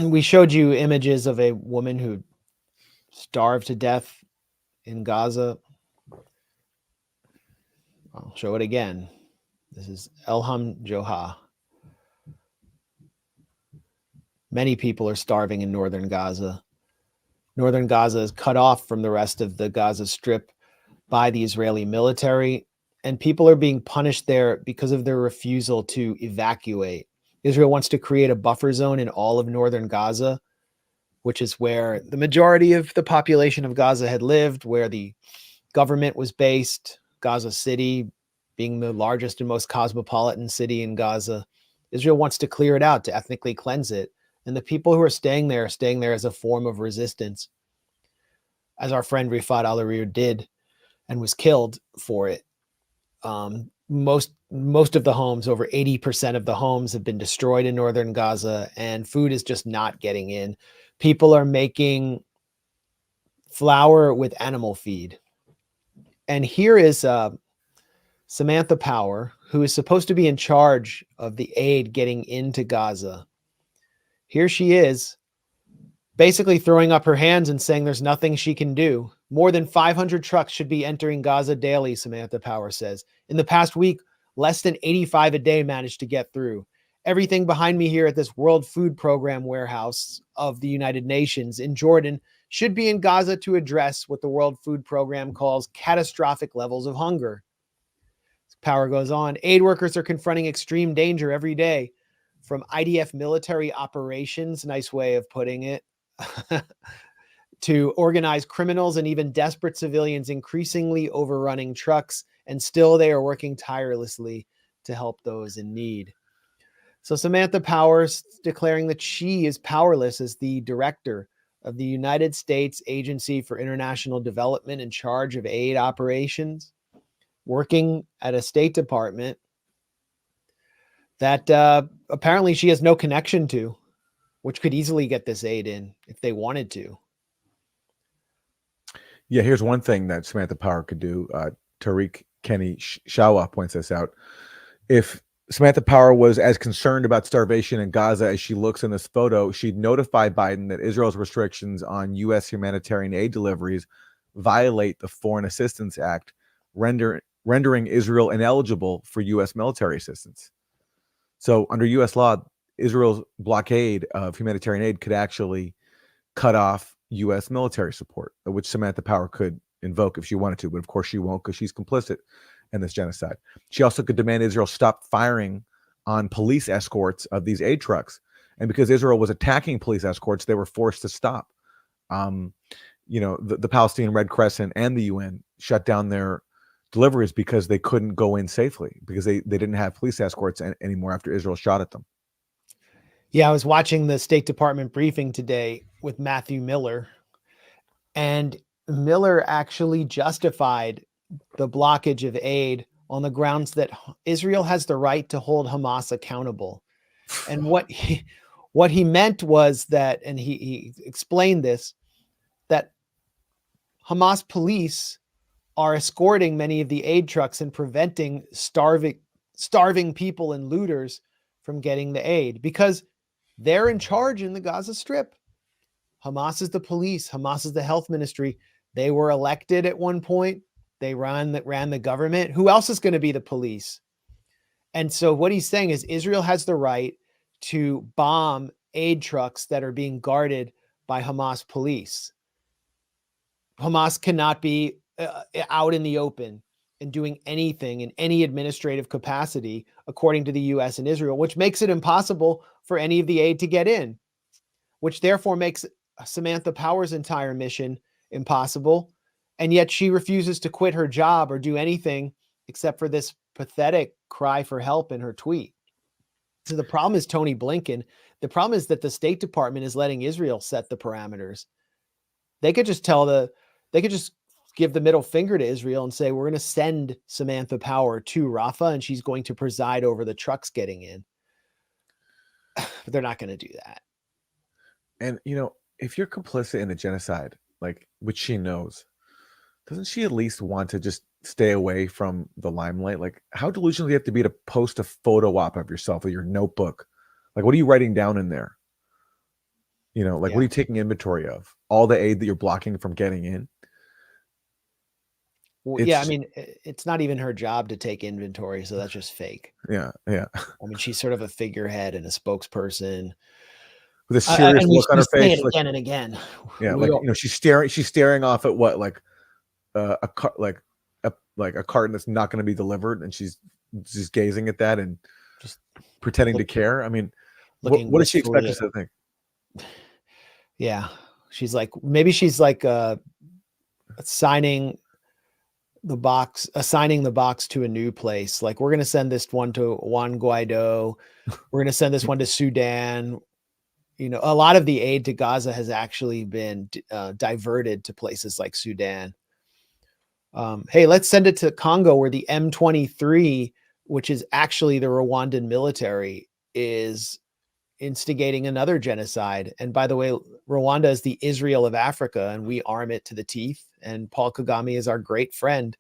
we showed you images of a woman who starved to death in Gaza. I'll show it again. This is Elham Johah. Many people are starving in northern Gaza. Northern Gaza is cut off from the rest of the Gaza Strip by the Israeli military, and people are being punished there because of their refusal to evacuate. Israel wants to create a buffer zone in all of northern Gaza, which is where the majority of the population of Gaza had lived, where the government was based, Gaza City being the largest and most cosmopolitan city in Gaza. Israel wants to clear it out, to ethnically cleanse it. And the people who are staying there as a form of resistance, as our friend Rifat al-Arir did and was killed for it. Most of the homes, over 80% of the homes, have been destroyed in northern Gaza, and food is just not getting in. People are making flour with animal feed. And here is Samantha Power, who is supposed to be in charge of the aid getting into Gaza. Here she is, basically throwing up her hands and saying there's nothing she can do. More than 500 trucks should be entering Gaza daily, Samantha Power says. In the past week, less than 85 a day managed to get through. Everything behind me here at this World Food Program warehouse of the United Nations in Jordan should be in Gaza to address what the World Food Program calls catastrophic levels of hunger. Power goes on. Aid workers are confronting extreme danger every day, from IDF military operations, nice way of putting it, to organized criminals and even desperate civilians increasingly overrunning trucks, and still they are working tirelessly to help those in need. So Samantha Power's declaring that she is powerless as the director of the United States Agency for International Development in charge of aid operations, working at a State Department that apparently she has no connection to, which could easily get this aid in if they wanted to. Yeah, here's one thing that Samantha Power could do. Tariq Kenny Shawa points this out. If Samantha Power was as concerned about starvation in Gaza as she looks in this photo, she'd notify Biden that Israel's restrictions on U.S. humanitarian aid deliveries violate the Foreign Assistance Act, rendering Israel ineligible for U.S. military assistance. So under U.S. law, Israel's blockade of humanitarian aid could actually cut off U.S. military support, which Samantha Power could invoke if she wanted to, but of course she won't because she's complicit in this genocide. She also could demand Israel stop firing on police escorts of these aid trucks. And because Israel was attacking police escorts, they were forced to stop. The Palestinian Red Crescent and the UN shut down their deliveries because they couldn't go in safely, because they didn't have police escorts anymore after Israel shot at them. Yeah, I was watching the State Department briefing today with Matthew Miller, and Miller actually justified the blockage of aid on the grounds that Israel has the right to hold Hamas accountable. And what he meant was that, and he explained this, that Hamas police are escorting many of the aid trucks and preventing starving people and looters from getting the aid because they're in charge in the Gaza Strip. Hamas is the police. Hamas is the health ministry. They were elected at one point. They ran the government. Who else is going to be the police? And so what he's saying is Israel has the right to bomb aid trucks that are being guarded by Hamas police. Hamas cannot be out in the open and doing anything in any administrative capacity, according to the U.S. and Israel, which makes it impossible for any of the aid to get in, which therefore makes Samantha Power's entire mission impossible. And yet she refuses to quit her job or do anything except for this pathetic cry for help in her tweet. So the problem is Tony Blinken. The problem is that the State Department is letting Israel set the parameters. They could just give the middle finger to Israel and say, we're going to send Samantha Power to Rafah and she's going to preside over the trucks getting in. But they're not going to do that. And, if you're complicit in a genocide, which she knows, doesn't she at least want to just stay away from the limelight? How delusional do you have to be to post a photo op of yourself with your notebook? What are you writing down in there? You know, like, Yeah. what are you taking inventory of? All the aid that you're blocking from getting in? Well, yeah, I It's mean, it's not even her job to take inventory, so that's just fake. yeah, yeah. I mean, she's sort of a figurehead and a spokesperson. With a serious And we look on we her say it face, like, again and again. yeah, We like, all she's staring off at what, like, a car like a carton that's not gonna be delivered, and she's just gazing at that and just pretending to look care. I mean, looking what does she expect wistfully us at to think? yeah. She's like maybe she's like, signing assigning the box to a new place. Like, we're gonna send this one to Juan Guaido. We're gonna send this one to Sudan. You know, a lot of the aid to Gaza has actually been diverted to places like Sudan. Hey, let's send it to Congo, where the M23, which is actually the Rwandan military, is instigating another genocide. And by the way, Rwanda is the Israel of Africa, and we arm it to the teeth. And Paul Kagame is our great friend.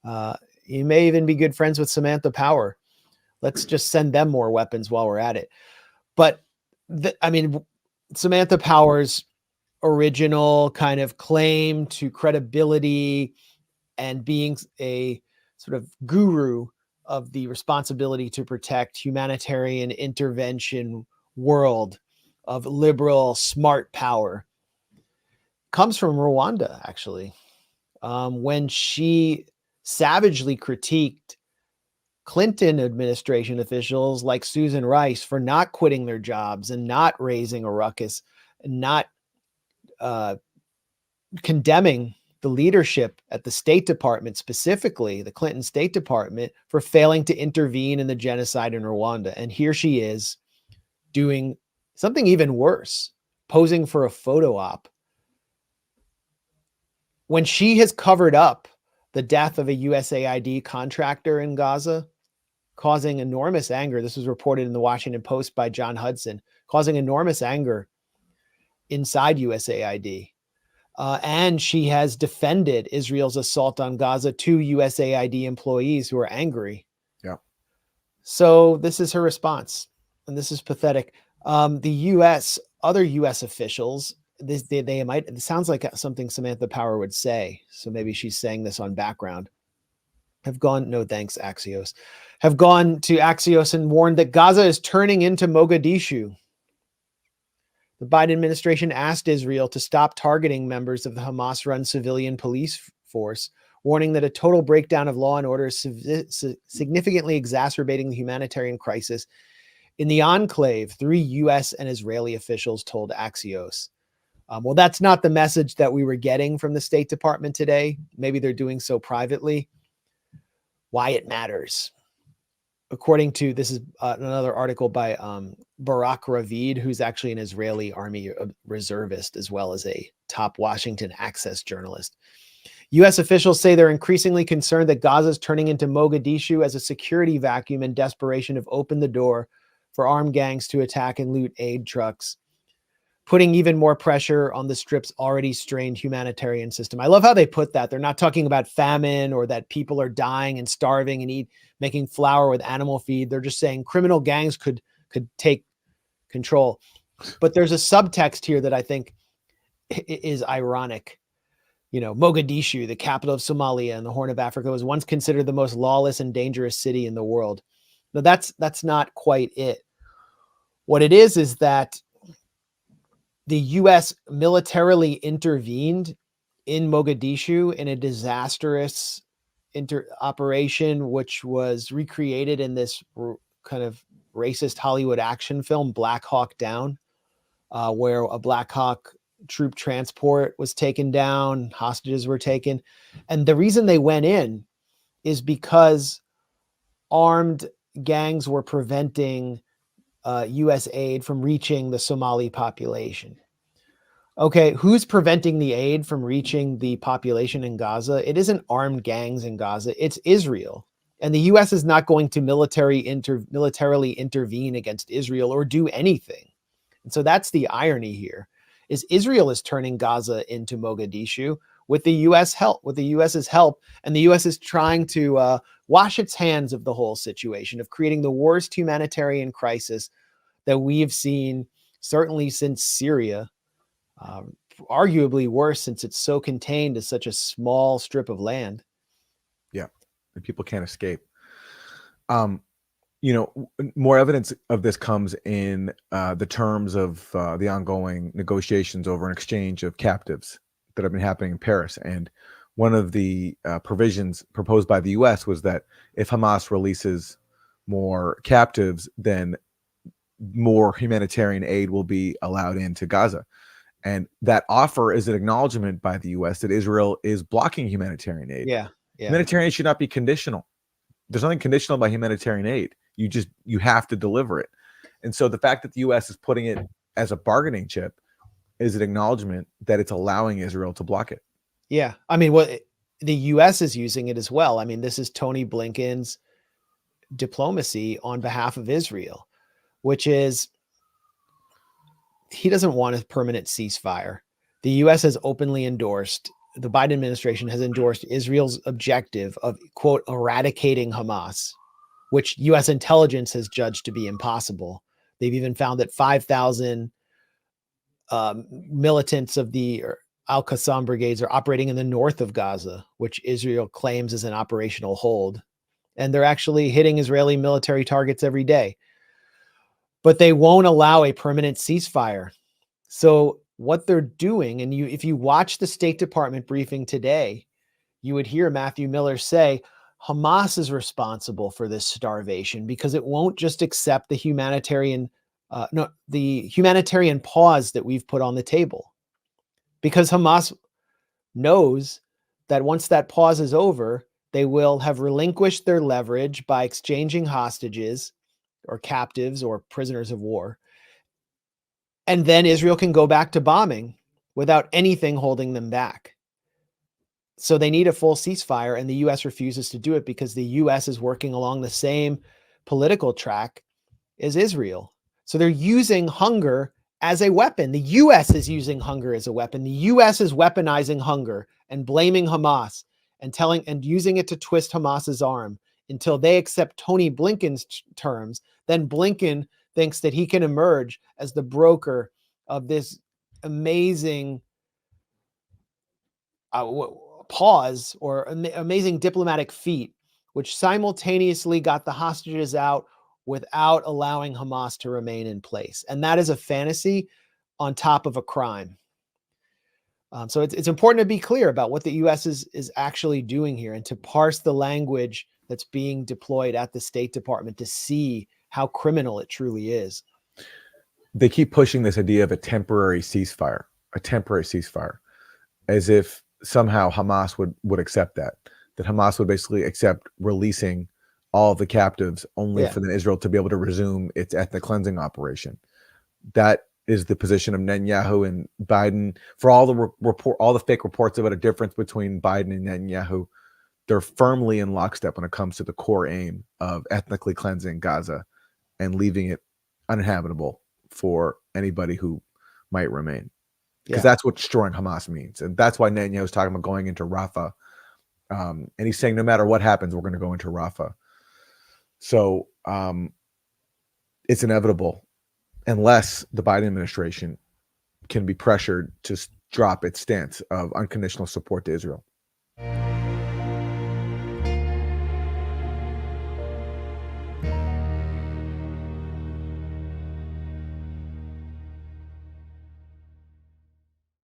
You may even be good friends with Samantha Power. Let's just send them more weapons while we're at it. But I mean, Samantha Power's original kind of claim to credibility and being a sort of guru of the responsibility to protect humanitarian intervention world of liberal, smart power comes from Rwanda, actually. When she savagely critiqued Clinton administration officials like Susan Rice for not quitting their jobs and not raising a ruckus and not uh, condemning the leadership at the State Department, specifically the Clinton State Department, for failing to intervene in the genocide in Rwanda. And here she is doing something even worse, posing for a photo op. When she has covered up the death of a USAID contractor in Gaza, causing enormous anger. This was reported in the Washington Post by John Hudson, causing enormous anger inside USAID. And she has defended Israel's assault on Gaza to USAID employees who are angry. Yeah. So this is her response, and this is pathetic. Other U.S. officials, they might, it sounds like something Samantha Power would say. So maybe she's saying this on background. Have gone to Axios and warned that Gaza is turning into Mogadishu. The Biden administration asked Israel to stop targeting members of the Hamas-run civilian police force, warning that a total breakdown of law and order is significantly exacerbating the humanitarian crisis in the enclave, 3 U.S. and Israeli officials told Axios. Well, that's not the message that we were getting from the State Department today. Maybe they're doing so privately. Why it matters. According to, this is another article by Barak Ravid, who's actually an Israeli army reservist, as well as a top Washington Access journalist. U.S. officials say they're increasingly concerned that Gaza is turning into Mogadishu as a security vacuum in desperation have opened the door for armed gangs to attack and loot aid trucks, putting even more pressure on the Strip's already strained humanitarian system. I love how they put that. They're not talking about famine or that people are dying and starving and making flour with animal feed. They're just saying criminal gangs could take control. But there's a subtext here that I think is ironic. You know, Mogadishu, the capital of Somalia and the Horn of Africa, was once considered the most lawless and dangerous city in the world. Now, that's not quite it. What it is that the U.S. militarily intervened in Mogadishu in a disastrous operation, which was recreated in this kind of racist Hollywood action film, Black Hawk Down, where a Black Hawk troop transport was taken down, hostages were taken. And the reason they went in is because armed gangs were preventing U.S. aid from reaching the Somali population. Okay, who's preventing the aid from reaching the population in Gaza? It isn't armed gangs in Gaza, it's Israel. And the U.S. is not going to militarily intervene against Israel or do anything. And so that's the irony here, is Israel is turning Gaza into Mogadishu with the U.S. help, with the U.S.'s help. And the U.S. is trying to wash its hands of the whole situation, of creating the worst humanitarian crisis that we've seen certainly since Syria, arguably worse since it's so contained to such a small strip of land. Yeah, and people can't escape. More evidence of this comes in the terms of the ongoing negotiations over an exchange of captives that have been happening in Paris. And one of the provisions proposed by the U.S. was that if Hamas releases more captives, then more humanitarian aid will be allowed into Gaza. And that offer is an acknowledgement by the U.S. that Israel is blocking humanitarian aid. Yeah. Humanitarian aid should not be conditional. There's nothing conditional by humanitarian aid. You have to deliver it. And so the fact that the U.S. is putting it as a bargaining chip is an acknowledgement that it's allowing Israel to block it. Yeah. I mean, the U.S. is using it as well. I mean, this is Tony Blinken's diplomacy on behalf of Israel, which is he doesn't want a permanent ceasefire. The U.S. has openly endorsed, the Biden administration has endorsed Israel's objective of, quote, eradicating Hamas, which U.S. intelligence has judged to be impossible. They've even found that 5,000 militants of the Al-Qassam brigades are operating in the north of Gaza, which Israel claims is an operational hold. And they're actually hitting Israeli military targets every day. But they won't allow a permanent ceasefire. So what they're doing, and if you watch the State Department briefing today, you would hear Matthew Miller say, Hamas is responsible for this starvation because it won't just accept the humanitarian pause that we've put on the table. Because Hamas knows that once that pause is over, they will have relinquished their leverage by exchanging hostages or captives or prisoners of war. And then Israel can go back to bombing without anything holding them back. So they need a full ceasefire, and the U.S. refuses to do it because the U.S. is working along the same political track as Israel. So they're using hunger as a weapon. The U.S. is using hunger as a weapon. The U.S. is weaponizing hunger and blaming Hamas and using it to twist Hamas's arm until they accept Tony Blinken's terms. Then Blinken thinks that he can emerge as the broker of this amazing pause or amazing diplomatic feat, which simultaneously got the hostages out without allowing Hamas to remain in place. And that is a fantasy on top of a crime. So it's important to be clear about what the U.S. is actually doing here and to parse the language that's being deployed at the State Department to see how criminal it truly is. They keep pushing this idea of a temporary ceasefire, as if somehow Hamas would accept that Hamas would basically accept releasing all of the captives only for then Israel to be able to resume its ethnic cleansing operation. That is the position of Netanyahu and Biden. For all the fake reports about a difference between Biden and Netanyahu, they're firmly in lockstep when it comes to the core aim of ethnically cleansing Gaza and leaving it uninhabitable for anybody who might remain. Because that's what destroying Hamas means. And that's why Netanyahu's talking about going into Rafah. And he's saying no matter what happens, we're going to go into Rafah. So it's inevitable unless the Biden administration can be pressured to drop its stance of unconditional support to Israel.